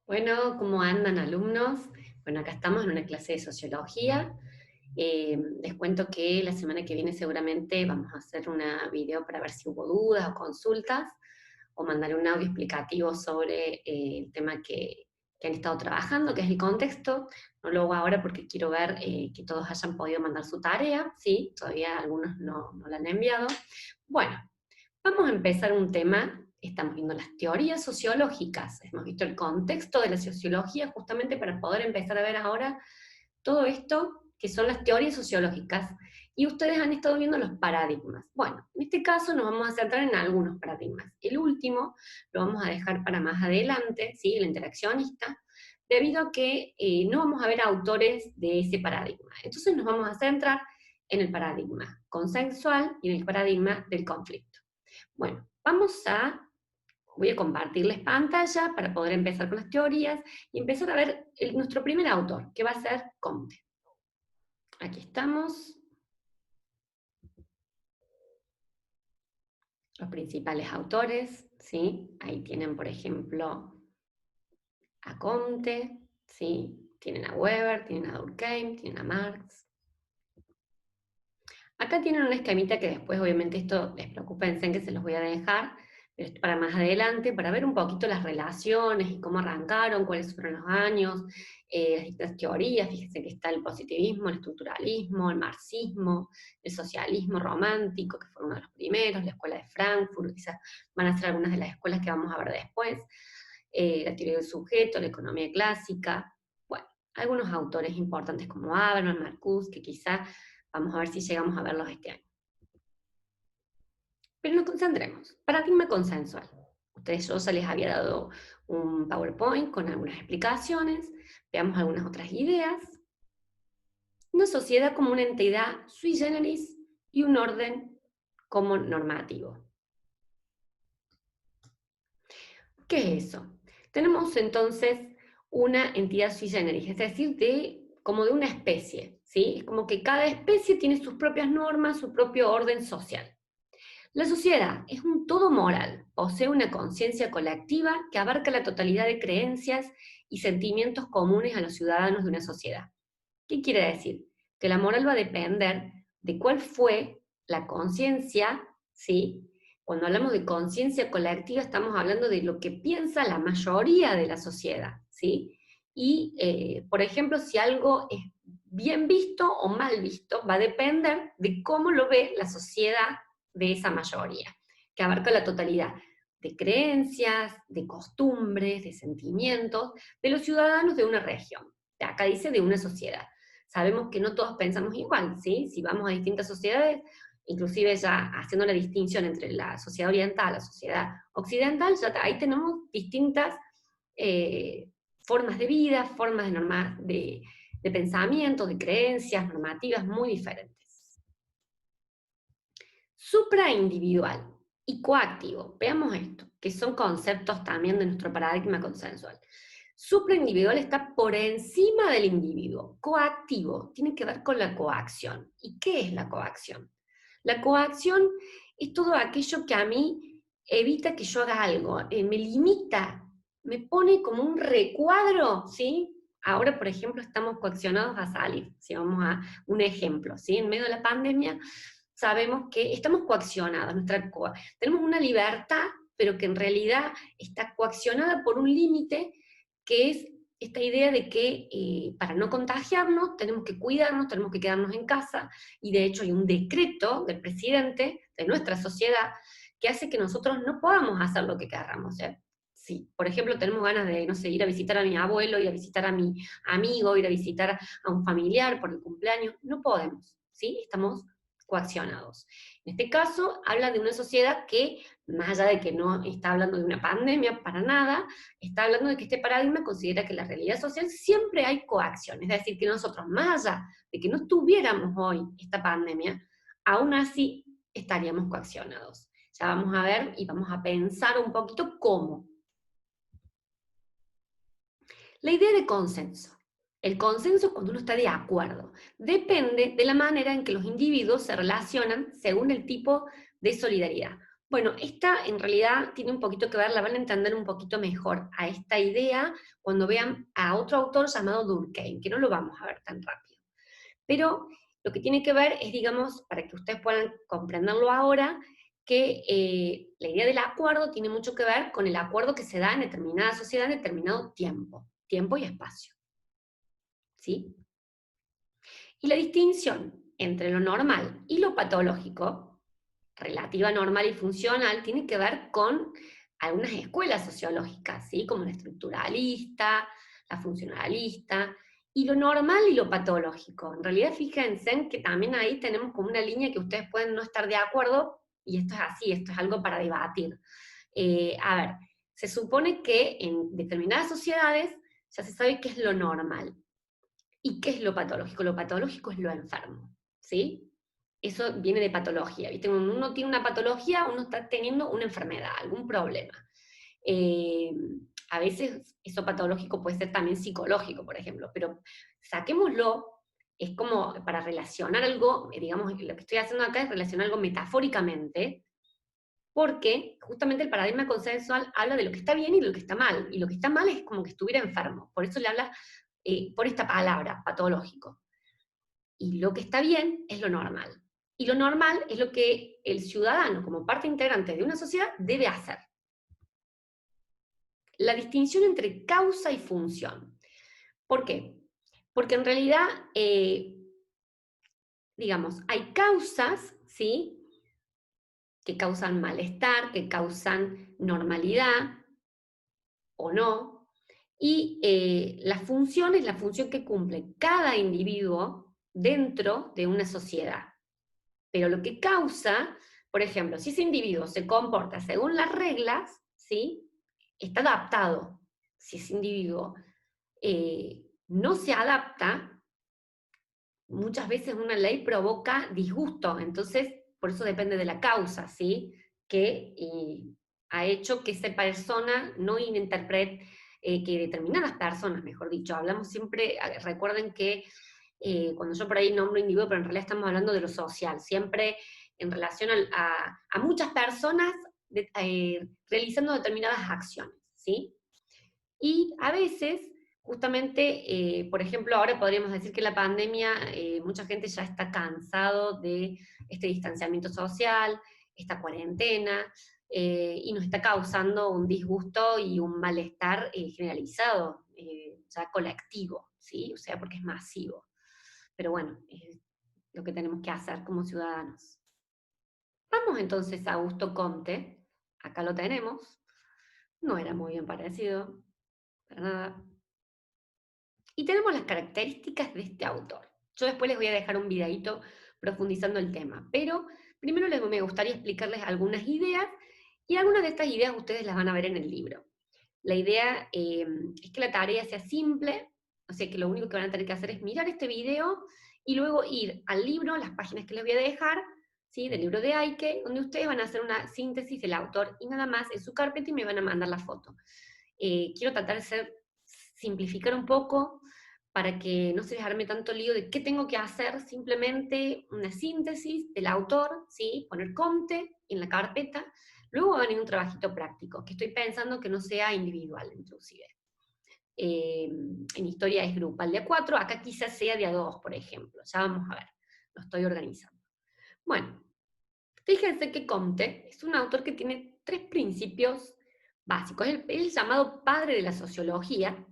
Bueno, ¿cómo andan alumnos? Bueno, acá estamos en una clase de sociología. Les cuento que la semana que viene seguramente vamos a hacer una video para ver si hubo dudas o consultas, o mandar un audio explicativo sobre el tema que han estado trabajando, que es el contexto. No lo hago ahora porque quiero ver que todos hayan podido mandar su tarea, ¿sí? Todavía algunos no la han enviado. Bueno, vamos a empezar un tema. Estamos viendo las teorías sociológicas, hemos visto el contexto de la sociología justamente para poder empezar a ver ahora todo esto que son las teorías sociológicas, y ustedes han estado viendo los paradigmas. Bueno, en este caso nos vamos a centrar en algunos paradigmas. El último lo vamos a dejar para más adelante, ¿sí? El interaccionista, debido a que no vamos a ver autores de ese paradigma. Entonces nos vamos a centrar en el paradigma consensual y en el paradigma del conflicto. Bueno, voy a compartirles pantalla para poder empezar con las teorías y empezar a ver nuestro primer autor, que va a ser Comte. Aquí estamos, los principales autores, ¿sí? Ahí tienen, por ejemplo, a Comte, ¿sí? Tienen a Weber, tienen a Durkheim, tienen a Marx. Acá tienen una esquemita que después, obviamente, esto, despreocúpense en que se los voy a dejar, pero esto para más adelante, para ver un poquito las relaciones y cómo arrancaron, cuáles fueron los años, las distintas teorías. Fíjense que está el positivismo, el estructuralismo, el marxismo, el socialismo romántico, que fue uno de los primeros, la escuela de Frankfurt, quizás van a ser algunas de las escuelas que vamos a ver después, la teoría del sujeto, la economía clásica, bueno, algunos autores importantes como Habermas, Marcuse, que quizá vamos a ver si llegamos a verlos este año. Pero nos concentremos. Paradigma consensual. Yo ya les había dado un PowerPoint con algunas explicaciones. Veamos algunas otras ideas. Una sociedad como una entidad sui generis y un orden como normativo. ¿Qué es eso? Tenemos entonces una entidad sui generis, es decir, como de una especie, ¿sí? Es como que cada especie tiene sus propias normas, su propio orden social. La sociedad es un todo moral, posee una conciencia colectiva que abarca la totalidad de creencias y sentimientos comunes a los ciudadanos de una sociedad. ¿Qué quiere decir? Que la moral va a depender de cuál fue la conciencia, ¿sí? Cuando hablamos de conciencia colectiva estamos hablando de lo que piensa la mayoría de la sociedad, ¿sí? Y, por ejemplo, si algo es bien visto o mal visto, va a depender de cómo lo ve la sociedad de esa mayoría, que abarca la totalidad de creencias, de costumbres, de sentimientos de los ciudadanos de una región. Acá dice de una sociedad. Sabemos que no todos pensamos igual, ¿sí? Si vamos a distintas sociedades, inclusive ya haciendo la distinción entre la sociedad oriental y la sociedad occidental, ya ahí tenemos distintas formas de vida, formas de pensamiento, de creencias, normativas muy diferentes. Supraindividual y coactivo. Veamos esto, que son conceptos también de nuestro paradigma consensual. Supraindividual está por encima del individuo. Coactivo tiene que ver con la coacción. ¿Y qué es la coacción? La coacción es todo aquello que a mí evita que yo haga algo, me limita, me pone como un recuadro, ¿sí? Ahora, por ejemplo, estamos coaccionados a salir, si vamos a un ejemplo, ¿sí? En medio de la pandemia sabemos que estamos coaccionados, tenemos una libertad, pero que en realidad está coaccionada por un límite, que es esta idea de que para no contagiarnos tenemos que cuidarnos, tenemos que quedarnos en casa, y de hecho hay un decreto del presidente de nuestra sociedad que hace que nosotros no podamos hacer lo que queramos. Si, por ejemplo, tenemos ganas de, no sé, ir a visitar a mi abuelo, ir a visitar a mi amigo, ir a visitar a un familiar por el cumpleaños, no podemos, ¿sí? Estamos coaccionados. En este caso, habla de una sociedad que, más allá de que no está hablando de una pandemia para nada, está hablando de que este paradigma considera que en la realidad social siempre hay coacción, es decir, que nosotros, más allá de que no tuviéramos hoy esta pandemia, aún así estaríamos coaccionados. Ya vamos a ver y vamos a pensar un poquito cómo. La idea de consenso. El consenso es cuando uno está de acuerdo. Depende de la manera en que los individuos se relacionan según el tipo de solidaridad. Bueno, esta en realidad tiene un poquito que ver, la van a entender un poquito mejor a esta idea cuando vean a otro autor llamado Durkheim, que no lo vamos a ver tan rápido. Pero lo que tiene que ver es, digamos, para que ustedes puedan comprenderlo ahora, que la idea del acuerdo tiene mucho que ver con el acuerdo que se da en determinada sociedad en determinado tiempo y espacio. ¿Sí? Y la distinción entre lo normal y lo patológico, relativa, normal y funcional, tiene que ver con algunas escuelas sociológicas, ¿sí? Como la estructuralista, la funcionalista, y lo normal y lo patológico. En realidad, fíjense en que también ahí tenemos como una línea que ustedes pueden no estar de acuerdo, y esto es así, esto es algo para debatir. A ver, se supone que en determinadas sociedades ya se sabe qué es lo normal. ¿Y qué es lo patológico? Lo patológico es lo enfermo, ¿sí? Eso viene de patología, ¿viste? Cuando uno tiene una patología, uno está teniendo una enfermedad, algún problema. Eh, a veces eso patológico puede ser también psicológico, por ejemplo, pero saquémoslo, es como para relacionar algo, digamos, lo que estoy haciendo acá es relacionar algo metafóricamente, porque justamente el paradigma consensual habla de lo que está bien y de lo que está mal, y lo que está mal es como que estuviera enfermo, por eso le habla por esta palabra, patológico. Y lo que está bien es lo normal. Y lo normal es lo que el ciudadano, como parte integrante de una sociedad, debe hacer. La distinción entre causa y función. ¿Por qué? Porque en realidad, digamos, hay causas, ¿sí? Que causan malestar, que causan normalidad o no. Y la función es la función que cumple cada individuo dentro de una sociedad. Pero lo que causa, por ejemplo, si ese individuo se comporta según las reglas, ¿sí? Está adaptado. Si ese individuo no se adapta, muchas veces una ley provoca disgusto, entonces por eso depende de la causa, ¿sí? Que ha hecho que esa persona no interprete, que determinadas personas, mejor dicho, hablamos siempre, recuerden que cuando yo por ahí nombro individuo, pero en realidad estamos hablando de lo social, siempre en relación a muchas personas realizando determinadas acciones, ¿sí? Y a veces, justamente, por ejemplo, ahora podríamos decir que la pandemia, mucha gente ya está cansado de este distanciamiento social, esta cuarentena, y nos está causando un disgusto y un malestar generalizado, ya colectivo, ¿sí? O sea, porque es masivo. Pero bueno, es lo que tenemos que hacer como ciudadanos. Vamos entonces a Augusto Comte, acá lo tenemos, no era muy bien parecido, para nada. Y tenemos las características de este autor. Yo después les voy a dejar un videito profundizando el tema, pero primero me gustaría explicarles algunas ideas y algunas de estas ideas ustedes las van a ver en el libro. La idea es que la tarea sea simple, o sea que lo único que van a tener que hacer es mirar este video y luego ir al libro, las páginas que les voy a dejar, ¿sí? Del libro de Aike, donde ustedes van a hacer una síntesis del autor y nada más en su carpeta y me van a mandar la foto. Quiero tratar de simplificar un poco para que no se les arme tanto lío de qué tengo que hacer, simplemente una síntesis del autor, ¿sí? Poner Comte en la carpeta, luego va a venir un trabajito práctico, que estoy pensando que no sea individual, inclusive. En historia es grupal de A4, acá quizás sea de A2, por ejemplo, ya vamos a ver, lo estoy organizando. Bueno, fíjense que Comte es un autor que tiene tres principios básicos, es el llamado padre de la sociología,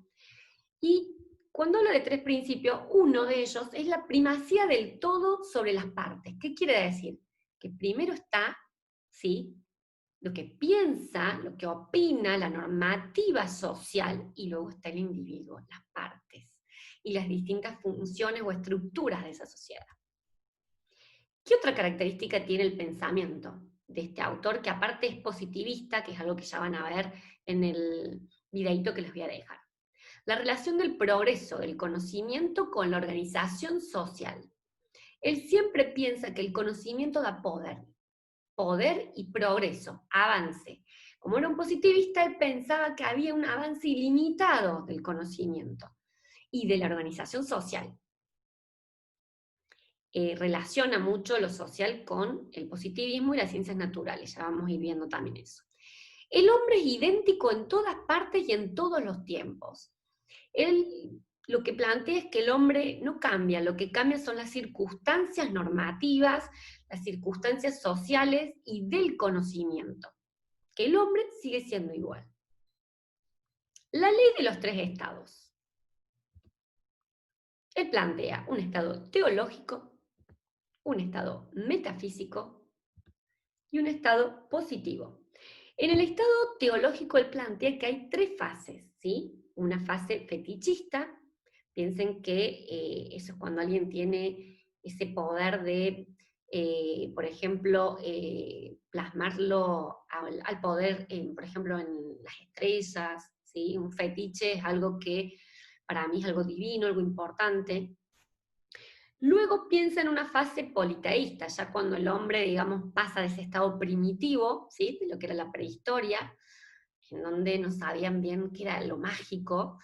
y cuando hablo de tres principios, uno de ellos es la primacía del todo sobre las partes. ¿Qué quiere decir? Que primero está, ¿sí? Lo que piensa, lo que opina, la normativa social, y luego está el individuo, las partes, y las distintas funciones o estructuras de esa sociedad. ¿Qué otra característica tiene el pensamiento de este autor, que aparte es positivista, que es algo que ya van a ver en el videito que les voy a dejar? La relación del progreso del conocimiento con la organización social. Él siempre piensa que el conocimiento da poder y progreso, avance. Como era un positivista, él pensaba que había un avance ilimitado del conocimiento y de la organización social. relaciona mucho lo social con el positivismo y las ciencias naturales, ya vamos a ir viendo también eso. El hombre es idéntico en todas partes y en todos los tiempos. Él lo que plantea es que el hombre no cambia, lo que cambia son las circunstancias normativas, las circunstancias sociales y del conocimiento, que el hombre sigue siendo igual. La ley de los tres estados. Él plantea un estado teológico, un estado metafísico y un estado positivo. En el estado teológico él plantea que hay tres fases, ¿sí? Una fase fetichista, piensen que eso es cuando alguien tiene ese poder de, por ejemplo, plasmarlo al poder, por ejemplo, en las estrellas, ¿sí? Un fetiche es algo que para mí es algo divino, algo importante. Luego piensa en una fase politeísta, ya cuando el hombre, digamos, pasa de ese estado primitivo, ¿sí? De lo que era la prehistoria, en donde no sabían bien qué era lo mágico,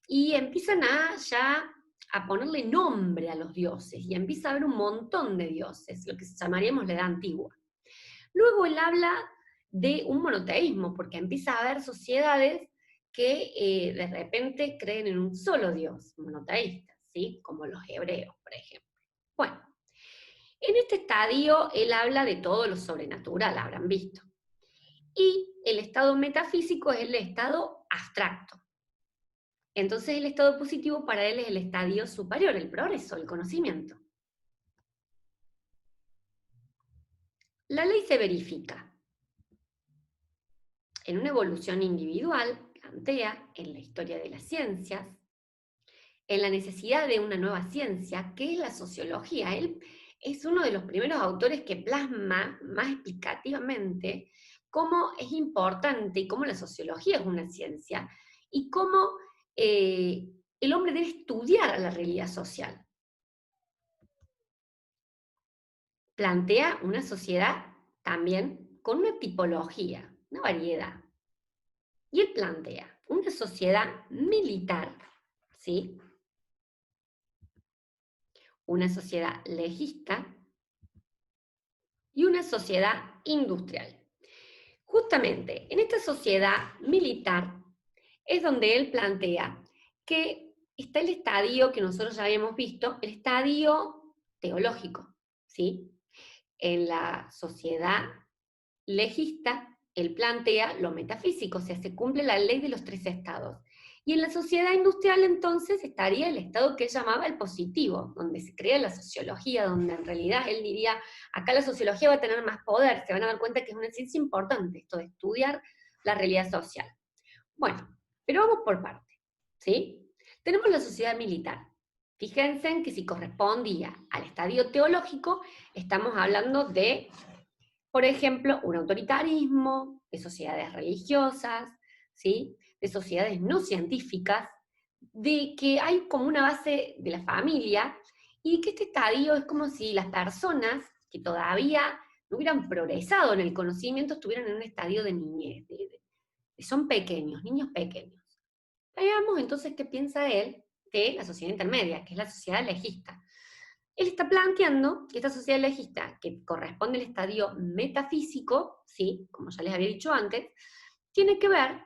y empiezan ya a ponerle nombre a los dioses, y empieza a haber un montón de dioses, lo que llamaríamos la Edad Antigua. Luego él habla de un monoteísmo, porque empieza a haber sociedades que de repente creen en un solo dios, monoteístas, ¿sí? Como los hebreos, por ejemplo. Bueno, en este estadio él habla de todo lo sobrenatural, habrán visto. Y el estado metafísico es el estado abstracto. Entonces el estado positivo para él es el estadio superior, el progreso, el conocimiento. La ley se verifica en una evolución individual, plantea en la historia de las ciencias, en la necesidad de una nueva ciencia, que es la sociología. Él es uno de los primeros autores que plasma más explicativamente cómo es importante y cómo la sociología es una ciencia y cómo el hombre debe estudiar a la realidad social. Plantea una sociedad también con una tipología, una variedad. Y él plantea una sociedad militar, ¿sí? Una sociedad legista y una sociedad industrial. Justamente en esta sociedad militar es donde él plantea que está el estadio que nosotros ya habíamos visto, el estadio teológico, ¿sí? En la sociedad legista, él plantea lo metafísico, o sea, se cumple la ley de los tres estados. Y en la sociedad industrial entonces estaría el estado que él llamaba el positivo, donde se crea la sociología, donde en realidad él diría, acá la sociología va a tener más poder, se van a dar cuenta que es una ciencia importante esto de estudiar la realidad social. Bueno, pero vamos por parte, ¿sí? Tenemos la sociedad militar. Fíjense en que si correspondía al estadio teológico, estamos hablando de, por ejemplo, un autoritarismo, de sociedades religiosas, ¿sí? De sociedades no científicas, de que hay como una base de la familia y que este estadio es como si las personas que todavía no hubieran progresado en el conocimiento estuvieran en un estadio de niñez, son pequeños, niños pequeños. Veamos entonces qué piensa él de la sociedad intermedia, que es la sociedad legista. Él está planteando que esta sociedad legista, que corresponde al estadio metafísico, ¿sí? Como ya les había dicho antes, tiene que ver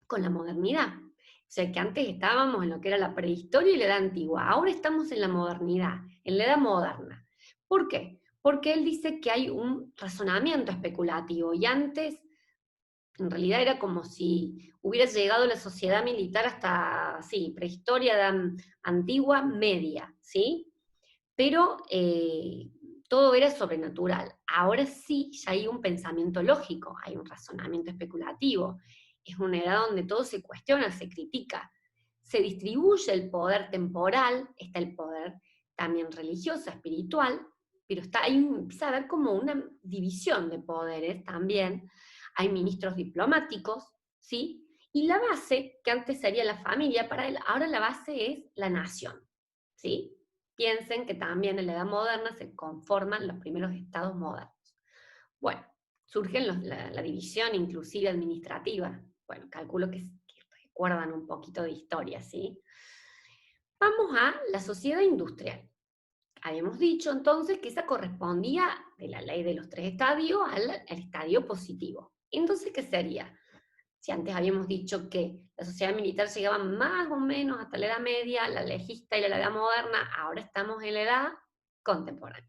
con la modernidad. O sea, que antes estábamos en lo que era la prehistoria y la edad antigua, ahora estamos en la modernidad, en la edad moderna. ¿Por qué? Porque él dice que hay un razonamiento especulativo y antes en realidad era como si hubiera llegado la sociedad militar hasta, sí, prehistoria antigua media, ¿sí? Pero todo era sobrenatural. Ahora sí, ya hay un pensamiento lógico, hay un razonamiento especulativo. Es una edad donde todo se cuestiona, se critica. Se distribuye el poder temporal, está el poder también religioso, espiritual, pero empieza a haber como una división de poderes también. Hay ministros diplomáticos, ¿sí? Y la base, que antes sería la familia, para él, ahora la base es la nación, ¿sí? Piensen que también en la edad moderna se conforman los primeros estados modernos. Bueno, surge la división inclusive administrativa. Bueno, calculo que recuerdan un poquito de historia, ¿sí? Vamos a la sociedad industrial. Habíamos dicho entonces que esa correspondía de la ley de los 3 estadios al estadio positivo. Entonces, ¿qué sería? Si antes habíamos dicho que la sociedad militar llegaba más o menos hasta la Edad Media, la legista y la Edad Moderna, ahora estamos en la Edad Contemporánea.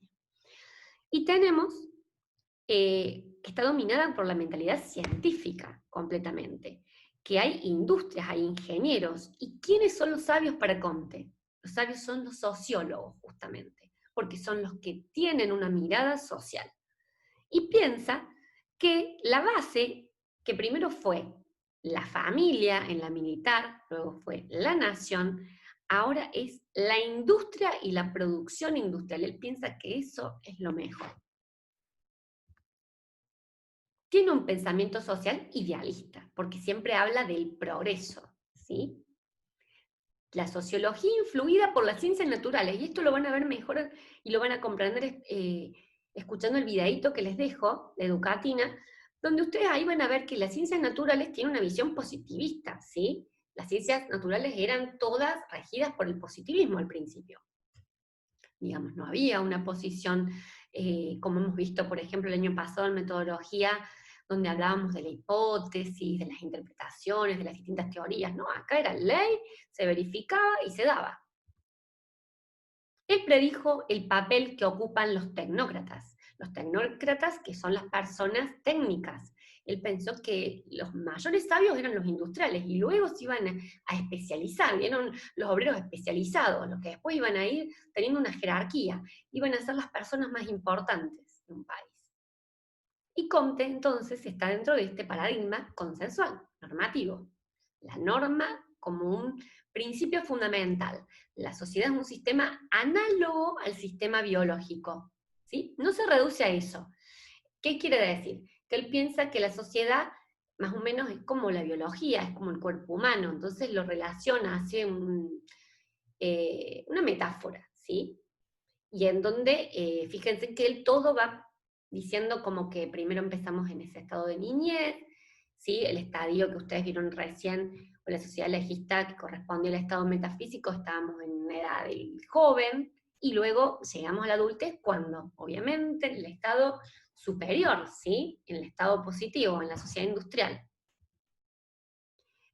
Y tenemos que está dominada por la mentalidad científica completamente, que hay industrias, hay ingenieros. ¿Y quiénes son los sabios para Comte? Los sabios son los sociólogos, justamente, porque son los que tienen una mirada social. Y piensa que la base, que primero fue la familia en la militar, luego fue la nación, ahora es la industria y la producción industrial. Él piensa que eso es lo mejor. Tiene un pensamiento social idealista, porque siempre habla del progreso, ¿sí? La sociología influida por las ciencias naturales, y esto lo van a ver mejor y lo van a comprender escuchando el videíto que les dejo, de Educatina, donde ustedes ahí van a ver que las ciencias naturales tienen una visión positivista, ¿sí? Las ciencias naturales eran todas regidas por el positivismo al principio. Digamos, no había una posición, como hemos visto, por ejemplo, el año pasado en metodología, donde hablábamos de la hipótesis, de las interpretaciones, de las distintas teorías, no, acá era ley, se verificaba y se daba. Él predijo el papel que ocupan los tecnócratas que son las personas técnicas. Él pensó que los mayores sabios eran los industriales y luego se iban a especializar, vieron los obreros especializados, los que después iban a ir teniendo una jerarquía, iban a ser las personas más importantes de un país. Y Comte entonces está dentro de este paradigma consensual, normativo. La norma como un principio fundamental. La sociedad es un sistema análogo al sistema biológico, ¿sí? No se reduce a eso. ¿Qué quiere decir? Que él piensa que la sociedad más o menos es como la biología, es como el cuerpo humano, entonces lo relaciona, hace una metáfora, ¿sí? Y en donde, fíjense que él todo va diciendo como que primero empezamos en ese estado de niñez, ¿sí? El estadio que ustedes vieron recién, o la sociedad legista que correspondió al estado metafísico, estábamos en una edad del joven, y luego llegamos a la adultez cuando, obviamente, en el estado superior, ¿sí? En el estado positivo, en la sociedad industrial.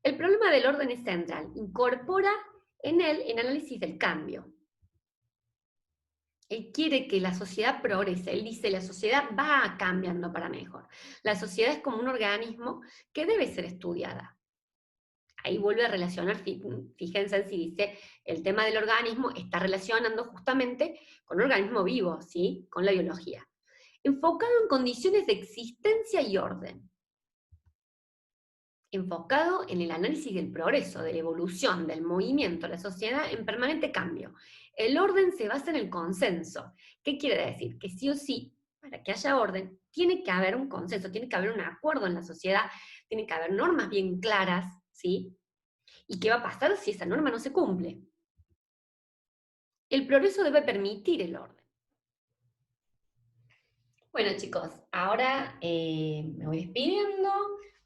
El problema del orden es central, incorpora en él el análisis del cambio. Él quiere que la sociedad progrese. Él dice, la sociedad va cambiando para mejor. La sociedad es como un organismo que debe ser estudiada. Ahí vuelve a relacionar, fíjense si dice, el tema del organismo está relacionando justamente con un organismo vivo, ¿sí? Con la biología. Enfocado en condiciones de existencia y orden. Enfocado en el análisis del progreso, de la evolución, del movimiento, la sociedad en permanente cambio. El orden se basa en el consenso. ¿Qué quiere decir? Que sí o sí, para que haya orden, tiene que haber un consenso, tiene que haber un acuerdo en la sociedad, tiene que haber normas bien claras, ¿sí? ¿Y qué va a pasar si esa norma no se cumple? El progreso debe permitir el orden. Bueno, chicos, ahora me voy despidiendo.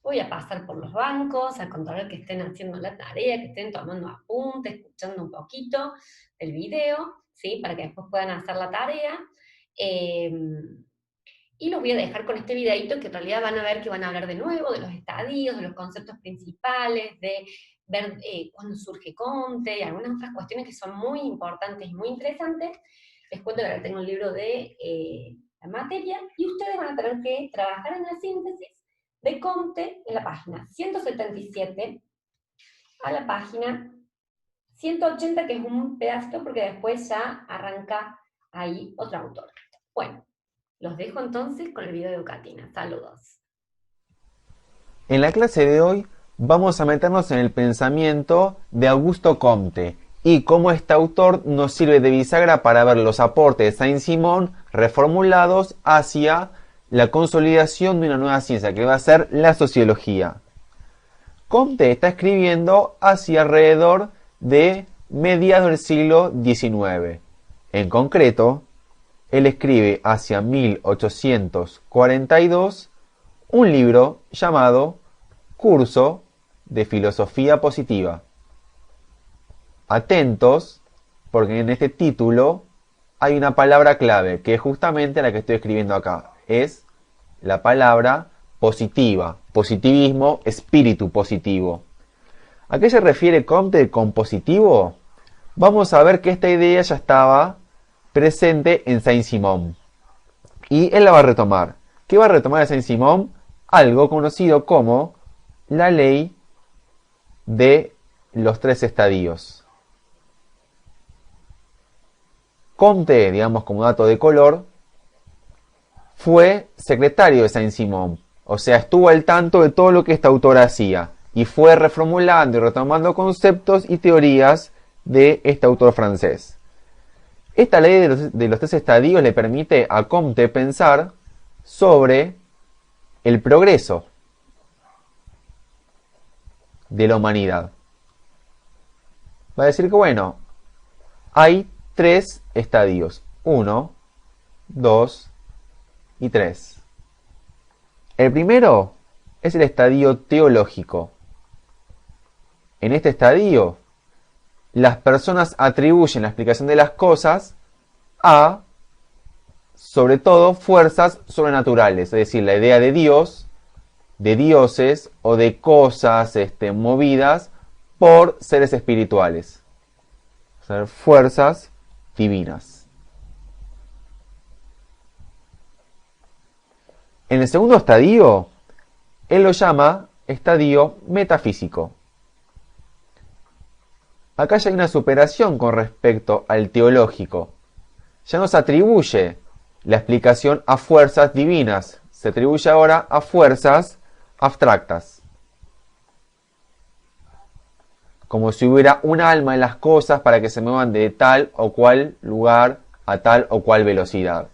Voy a pasar por los bancos, a controlar que estén haciendo la tarea, que estén tomando apuntes, escuchando un poquito el video, ¿sí? Para que después puedan hacer la tarea. Y los voy a dejar con este videito que en realidad van a ver que van a hablar de nuevo de los estadios, de los conceptos principales, de ver cuándo surge Comte y algunas otras cuestiones que son muy importantes y muy interesantes. Les cuento que ahora tengo un libro de la materia y ustedes van a tener que trabajar en la síntesis de Comte en la página 177 a la página 180, que es un pedacito porque después ya arranca ahí otro autor. Bueno, los dejo entonces con el video de Educatina. Saludos. En la clase de hoy vamos a meternos en el pensamiento de Augusto Comte y cómo este autor nos sirve de bisagra para ver los aportes de Saint-Simon reformulados hacia la consolidación de una nueva ciencia que va a ser la sociología. Comte está escribiendo hacia alrededor de mediados del siglo XIX. En concreto, él escribe hacia 1842 un libro llamado Curso de Filosofía Positiva. Atentos, porque en este título hay una palabra clave, que es justamente la que estoy escribiendo acá. Es la palabra positiva, positivismo, espíritu positivo. ¿A qué se refiere Comte con positivo? Vamos a ver que esta idea ya estaba presente en Saint-Simon. Y él la va a retomar. ¿Qué va a retomar de Saint-Simon? Algo conocido como la ley de los 3 estadios. Comte, digamos como dato de color, fue secretario de Saint-Simon. O sea, estuvo al tanto de todo lo que este autor hacía. Y fue reformulando y retomando conceptos y teorías de este autor francés. Esta ley de los 3 estadios le permite a Comte pensar sobre el progreso de la humanidad. Va a decir que, bueno, hay 3 estadios. 1, 2 y 3. El primero es el estadio teológico. En este estadio, las personas atribuyen la explicación de las cosas a, sobre todo, fuerzas sobrenaturales, es decir, la idea de Dios, de dioses o de cosas movidas por seres espirituales, o sea, fuerzas divinas. En el segundo estadio, él lo llama estadio metafísico. Acá ya hay una superación con respecto al teológico. Ya no se atribuye la explicación a fuerzas divinas, se atribuye ahora a fuerzas abstractas. Como si hubiera un alma en las cosas para que se muevan de tal o cual lugar a tal o cual velocidad.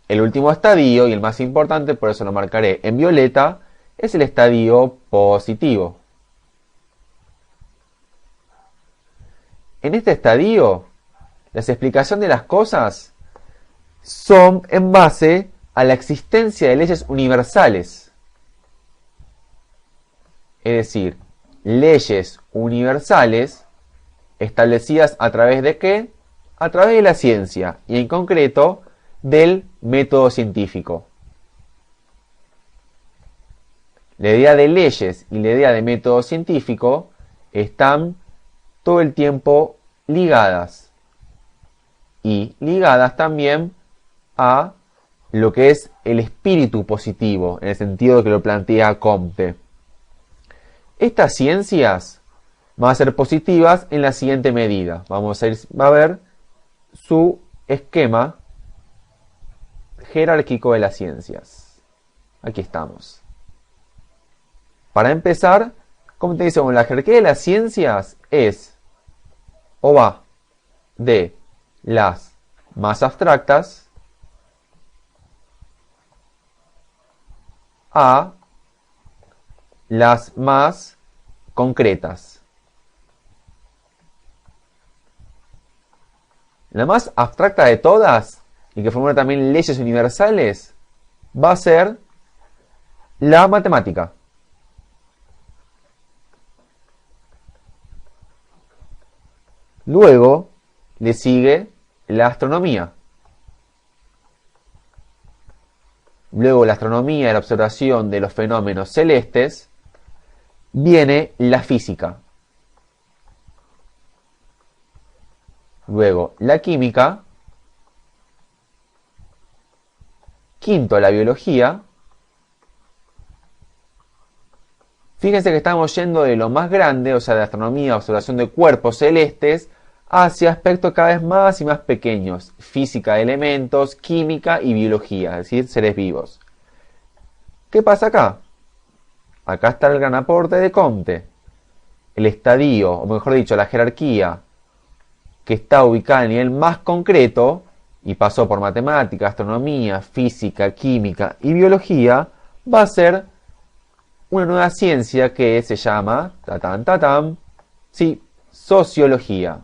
El último estadio, y el más importante, por eso lo marcaré en violeta, es el estadio positivo. En este estadio, las explicaciones de las cosas son en base a la existencia de leyes universales. Es decir, leyes universales establecidas a través de ¿qué? A través de la ciencia y en concreto del método científico. La idea de leyes y la idea de método científico están todo el tiempo ligadas y ligadas también a lo que es el espíritu positivo, en el sentido que lo plantea Comte. Estas ciencias van a ser positivas en la siguiente medida. Va a ver su esquema jerárquico de las ciencias. Aquí estamos. Para empezar, Comte dice, bueno, la jerarquía de las ciencias es o va de las más abstractas a las más concretas. La más abstracta de todas, y que formula también leyes universales, va a ser la matemática. Luego le sigue la astronomía. Luego la astronomía y la observación de los fenómenos celestes, viene la física. Luego la química. Quinto, la biología. Fíjense que estamos yendo de lo más grande, o sea, de astronomía, observación de cuerpos celestes, hacia aspectos cada vez más y más pequeños. Física de elementos, química y biología, es decir, seres vivos. ¿Qué pasa acá? Acá está el gran aporte de Comte. El estadio, o mejor dicho, la jerarquía, que está ubicada a nivel más concreto, y pasó por matemática, astronomía, física, química y biología, va a ser una nueva ciencia que se llama, sí, sociología.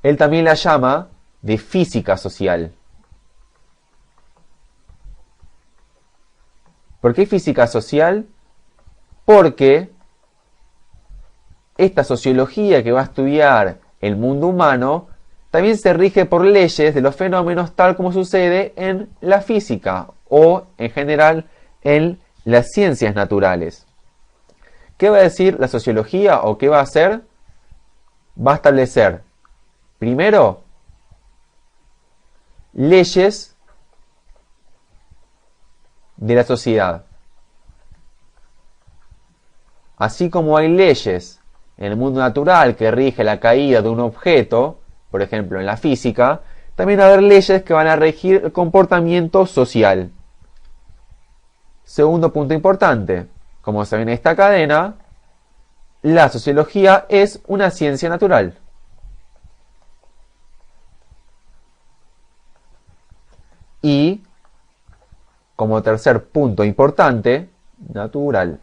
Él también la llama de física social. ¿Por qué física social? Porque esta sociología que va a estudiar el mundo humano también se rige por leyes de los fenómenos tal como sucede en la física o en general en las ciencias naturales. ¿Qué va a decir la sociología o qué va a hacer? Va a establecer, primero, leyes de la sociedad. Así como hay leyes en el mundo natural que rige la caída de un objeto, por ejemplo en la física, también va a haber leyes que van a regir el comportamiento social. Segundo punto importante, como se ve en esta cadena, la sociología es una ciencia natural. Y, como tercer punto importante, natural,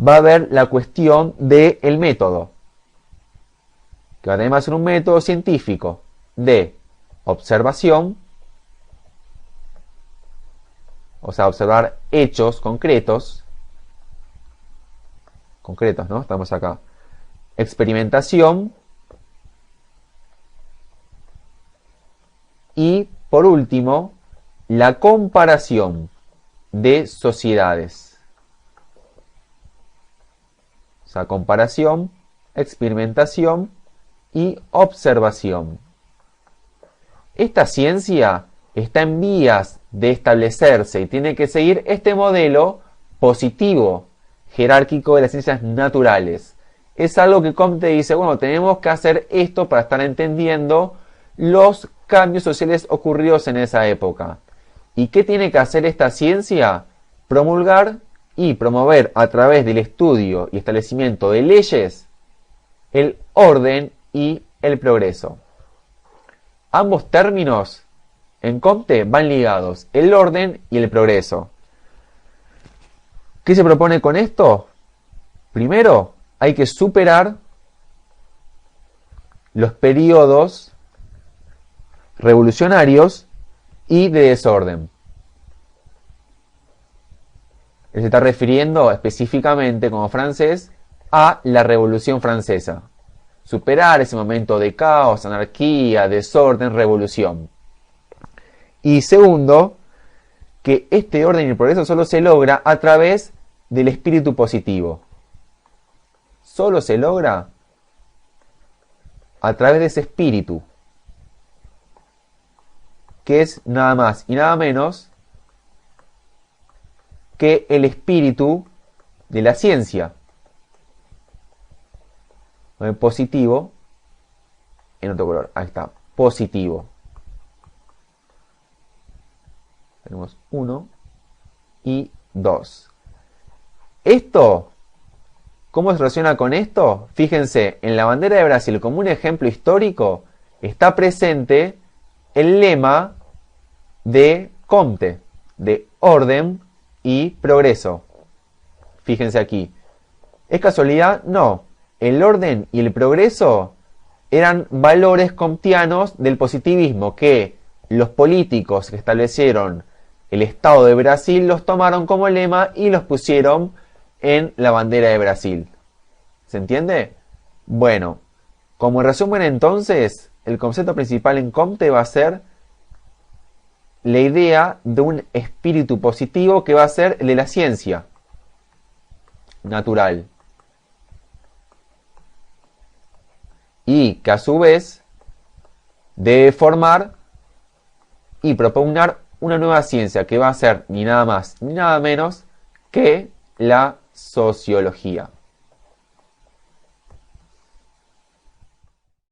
va a haber la cuestión del método, que además es un método científico de observación, o sea, observar hechos concretos, ¿no? Estamos acá. Experimentación y, por último, la comparación de sociedades. O sea, comparación, experimentación y observación. Esta ciencia está en vías de establecerse y tiene que seguir este modelo positivo, jerárquico de las ciencias naturales. Es algo que Comte dice, bueno, tenemos que hacer esto para estar entendiendo los cambios sociales ocurridos en esa época. ¿Y qué tiene que hacer esta ciencia? Promulgar y promover a través del estudio y establecimiento de leyes el orden y el progreso. Ambos términos en Comte van ligados, el orden y el progreso. ¿Qué se propone con esto? Primero, hay que superar los periodos revolucionarios y de desorden. Él se está refiriendo específicamente como francés a la Revolución Francesa. Superar ese momento de caos, anarquía, desorden, revolución. Y segundo, que este orden y el progreso solo se logra a través del espíritu positivo. Solo se logra a través de ese espíritu, que es nada más y nada menos que el espíritu de la ciencia. Positivo, en otro color, ahí está, positivo. Tenemos 1 y 2. Esto, ¿cómo se relaciona con esto? Fíjense, en la bandera de Brasil, como un ejemplo histórico, está presente el lema de Comte, de orden y progreso. Fíjense aquí. ¿Es casualidad? No. El orden y el progreso eran valores comtianos del positivismo que los políticos que establecieron el Estado de Brasil los tomaron como lema y los pusieron en la bandera de Brasil. ¿Se entiende? Bueno, como resumen entonces, el concepto principal en Comte va a ser la idea de un espíritu positivo que va a ser el de la ciencia natural. Y que a su vez debe formar y propugnar una nueva ciencia que va a ser ni nada más ni nada menos que la sociología.